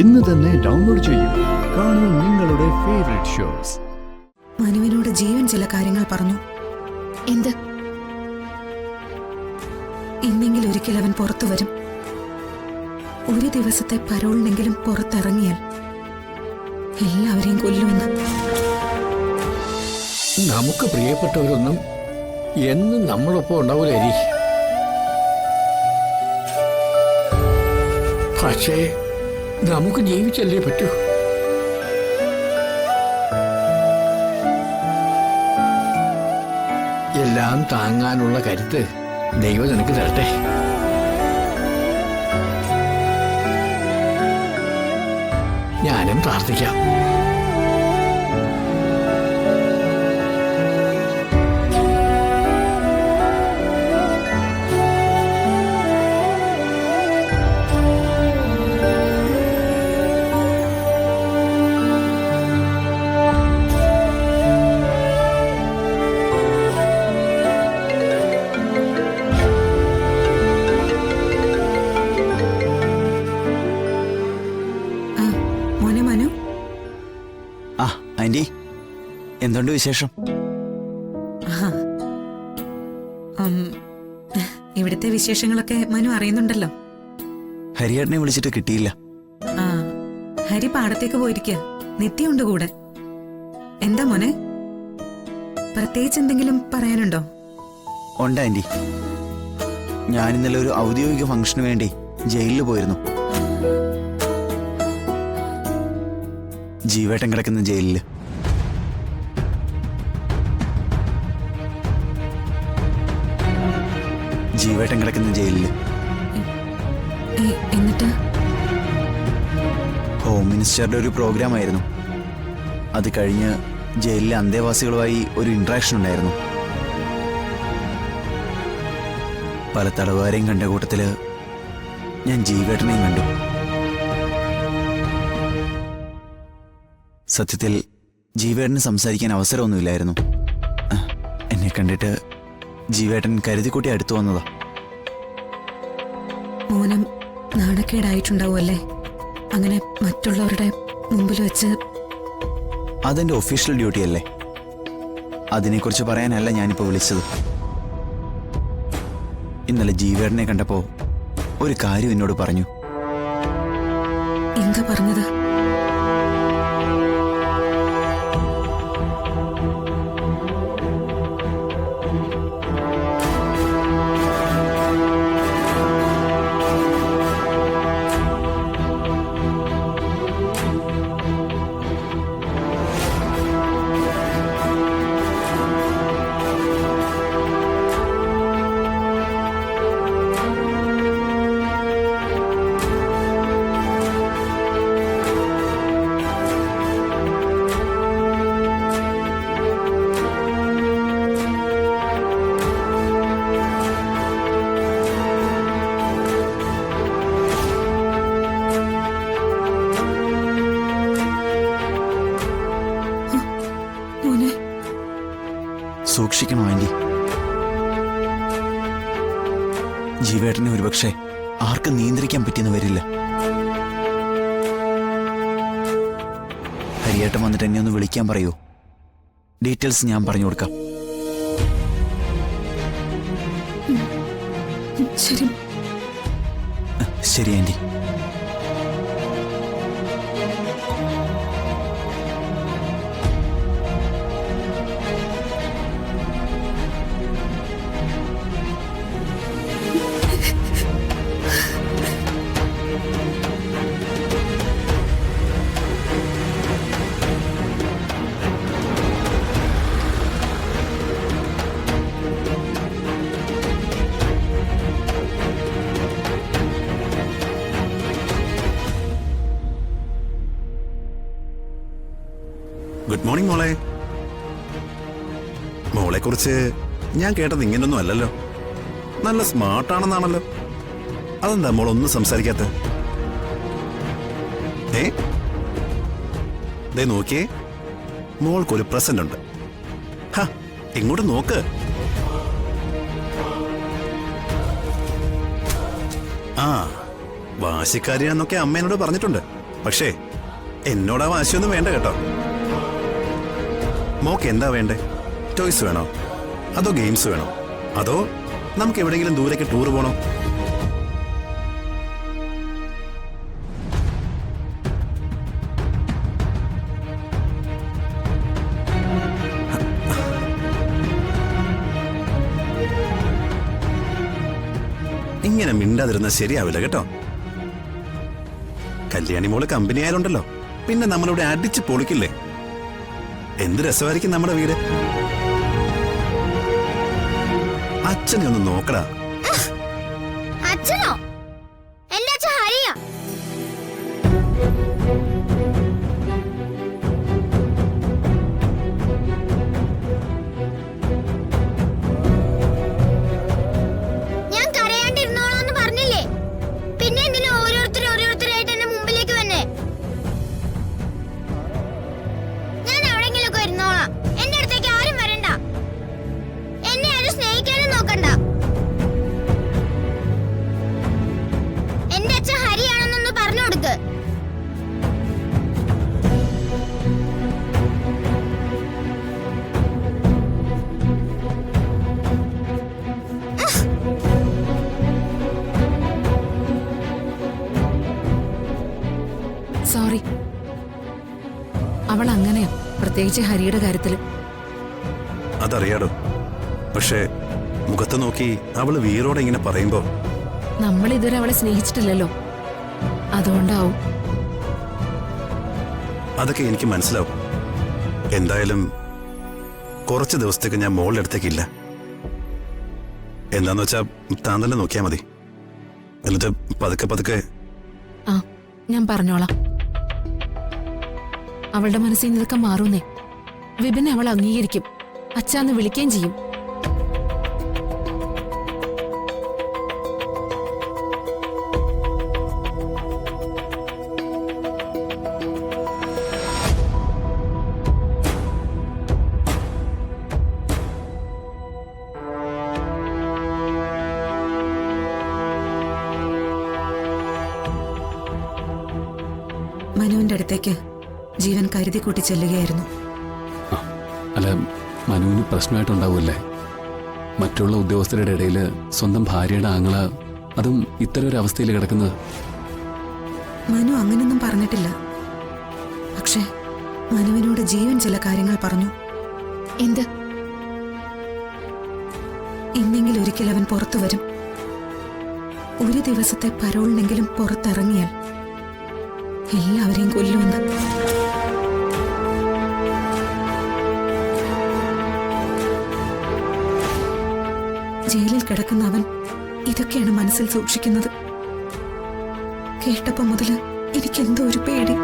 ഇന്ന് തന്നെ ഡൗൺലോഡ് ചെയ്യൂ. കാണൂ നിങ്ങളുടെ ഫേവറേറ്റ് ഷോസ്. മനുവിനോട് ജീവൻ ചില കാര്യങ്ങൾ പറഞ്ഞു. എന്ത്? ഇന്നെങ്കിലും ഒരിക്കൽ അവൻ പുറത്തു വരും. ഒരു ദിവസത്തെ പരോളിനെങ്കിലും പുറത്തിറങ്ങിയാൽ എല്ലാവരെയും കൊല്ലുമെന്ന്. നമുക്ക് പ്രിയപ്പെട്ടവരൊന്നും എന്നും നമ്മളൊപ്പം ഉണ്ടാവില്ല അരി. പക്ഷേ നമുക്ക് ജീവിച്ചല്ലേ പറ്റൂ. എല്ലാം താങ്ങാനുള്ള കരുത്ത് ദൈവം നിനക്ക് തരട്ടെ. ഞാനും പ്രാർത്ഥിക്കാം. ആന്റി, എന്തുണ്ട് വിശേഷം? ഇവിടുത്തെ വിശേഷങ്ങളൊക്കെ മനു അറിയുന്നുണ്ടല്ലോ. ഹരിയേട്ടനെ വിളിച്ചിട്ട് കിട്ടിയില്ല. ആ, ഹരി പാടത്തേക്ക് പോയിരിക്കുക. നിത്യമുണ്ട് കൂടെ. എന്താ മോനെ, പ്രത്യേകിച്ച് എന്തെങ്കിലും പറയാനുണ്ടോ? ഉണ്ട് ആന്റി. ഞാൻ ഇന്നലെ ഒരു ഔദ്യോഗിക ഫംഗ്ഷന് വേണ്ടി ജയിലിൽ പോയിരുന്നു. ജീവേട്ടൻ കിടക്കുന്ന ജയിലില്. ജീവേട്ടൻ കിടക്കുന്ന ജയിലില്. എന്നിട്ട് ഹോം മിനിസ്റ്ററുടെ ഒരു പ്രോഗ്രാം ആയിരുന്നു. അത് കഴിഞ്ഞ് ജയിലിലെ അന്തേവാസികളുമായി ഒരു ഇന്ററാക്ഷൻ ഉണ്ടായിരുന്നു. പല തടവുകാരെയും കണ്ട കൂട്ടത്തില് ഞാൻ ജീവേട്ടനെയും കണ്ടു. സത്യത്തിൽ ജീവേട്ടന് സംസാരിക്കാൻ അവസരമൊന്നുമില്ലായിരുന്നു. എന്നെ കണ്ടിട്ട് ജീവേട്ടൻ കരുതിക്കൂട്ടി അടുത്തു വന്നതാ. മോനം നാണക്കേടായിട്ടുണ്ടാവുമല്ലേ അങ്ങനെ മറ്റുള്ളവരുടെ മുമ്പിൽ വെച്ച്? അതെന്റെ ഒഫീഷ്യൽ ഡ്യൂട്ടി അല്ലേ. അതിനെക്കുറിച്ച് പറയാനല്ല ഞാനിപ്പോൾ വിളിച്ചത്. ഇന്നലെ ജീവേട്ടനെ കണ്ടപ്പോ ഒരു കാര്യം എന്നോട് പറഞ്ഞു. എന്താ പറഞ്ഞത്? സൂക്ഷിക്കണോ ആന്റി? ജീവേട്ടനെ ഒരുപക്ഷെ ആർക്കും നിയന്ത്രിക്കാൻ പറ്റിയെന്ന് വരില്ല. ഹരിയേട്ടൻ വന്നിട്ട് എന്നെ ഒന്ന് വിളിക്കാൻ പറയൂ. ഡീറ്റെയിൽസ് ഞാൻ പറഞ്ഞു കൊടുക്കാം. ശരി ആന്റി. ഗുഡ് മോർണിംഗ് മോളെ. മോളെ കുറിച്ച് ഞാൻ കേട്ടത് ഇങ്ങനൊന്നും അല്ലല്ലോ. നല്ല സ്മാർട്ടാണെന്നാണല്ലോ. അതെന്താ മോളൊന്നും സംസാരിക്കാത്ത? ദേ നോക്കിയേ, മോൾക്കൊരു പ്രസന്റ് ഉണ്ട്. ഇങ്ങോട്ട് നോക്ക്. ആ, വാശിക്കാരിയാന്നൊക്കെ അമ്മ എന്നോട് പറഞ്ഞിട്ടുണ്ട്. പക്ഷേ എന്നോടാ വാശിയൊന്നും വേണ്ട കേട്ടോ. മോക്ക് എന്താ വേണ്ടേ? ടോയ്സ് വേണോ, അതോ ഗെയിംസ് വേണോ, അതോ നമുക്ക് എവിടെയെങ്കിലും ദൂരേക്ക് ടൂർ പോണോ? ഇങ്ങനെ മിണ്ടാതിരുന്ന ശരിയാവില്ല കേട്ടോ. കല്യാണി മോള് കമ്പനി ആയാലുണ്ടല്ലോ, പിന്നെ നമ്മളിവിടെ അടിച്ച് പൊളിക്കില്ലേ. എന്ത് രസമായിരിക്കും നമ്മുടെ വീട്. അച്ഛനെ ഒന്ന് നോക്കടാ. അച്ഛനോ? എന്റെ അച്ഛൻ ഹരിയാ. ഞാൻ കരയാണ്ടിരുന്നോളാന്ന് പറഞ്ഞില്ലേ? പിന്നെ എന്തിനാ ഓരോരുത്തരായിട്ട് എന്റെ മുമ്പിലേക്ക് വന്നേ? ഞാൻ എവിടെങ്കിലൊക്കെ ഇരുന്നോളാം. എന്റെ അടുത്തേക്ക് ആരും വരണ്ട. എന്നെ ആരും സ്നേഹിക്കാനും നോക്കണ്ട. എന്റെ അച്ഛൻ ഹരിയാണെന്നൊന്ന് പറഞ്ഞു കൊടുക്ക്. സോറി, അവൾ അങ്ങനെയാ, പ്രത്യേകിച്ച് ഹരിയുടെ കാര്യത്തില്. അതറിയാടോ, പക്ഷേ മുഖത്ത് നോക്കി അവള് വീരോടെ ഇങ്ങനെ പറയുമ്പോ നമ്മൾ ഇതുവരെ അവളെ സ്നേഹിച്ചിട്ടില്ലല്ലോ, അതുകൊണ്ടാവും. അതൊക്കെ എനിക്ക് മനസ്സിലാവും. എന്തായാലും കുറച്ച് ദിവസത്തേക്ക് ഞാൻ മോളുടെ അടുത്തേക്കില്ല. എന്താന്ന് വെച്ചാ താൻ തന്നെ നോക്കിയാ മതി. എന്നിട്ട് പതുക്കെ പതുക്കെ. ആ, ഞാൻ പറഞ്ഞോളാം. അവളുടെ മനസ്സിൽ നിന്ന് ഇതൊക്കെ മാറുന്നേ. വിപിനെ അവൾ അംഗീകരിക്കും, അച്ഛാന്ന് വിളിക്കുകയും ചെയ്യും. മനുവിന്റെ അടുത്തേക്ക് ജീവൻ കരുതി കൂട്ടി ചെല്ലുകയായിരുന്നു. അല്ല, മനുവിന് പ്രശ്നമായിട്ടുണ്ടാവൂല്ലേ? മറ്റുള്ള ഉദ്യോഗസ്ഥരുടെ ഇടയിൽ സ്വന്തം ഭാര്യയുടെ ആങ്ങള, അതും ഇത്തരം ഒരു അവസ്ഥയിൽ കിടക്കുന്നത്. മനു അങ്ങനെയൊന്നും പറഞ്ഞിട്ടില്ല. പക്ഷേ മനുവിനോട് ജീവൻ ചില കാര്യങ്ങൾ പറഞ്ഞു. എന്ത്? എന്നെങ്കിലും ഒരിക്കൽ അവൻ പുറത്തു വരും. ഒരു ദിവസത്തെ പരോളിനെങ്കിലും പുറത്തിറങ്ങിയാൽ എല്ലാവരെയും കൊല്ലുമെന്ന്. ജയിലിൽ കിടക്കുന്ന അവൻ ഇതൊക്കെയാണ് മനസ്സിൽ സൂക്ഷിക്കുന്നത്. കേട്ടപ്പോ മുതല് എനിക്കെന്തോ ഒരു പേടി.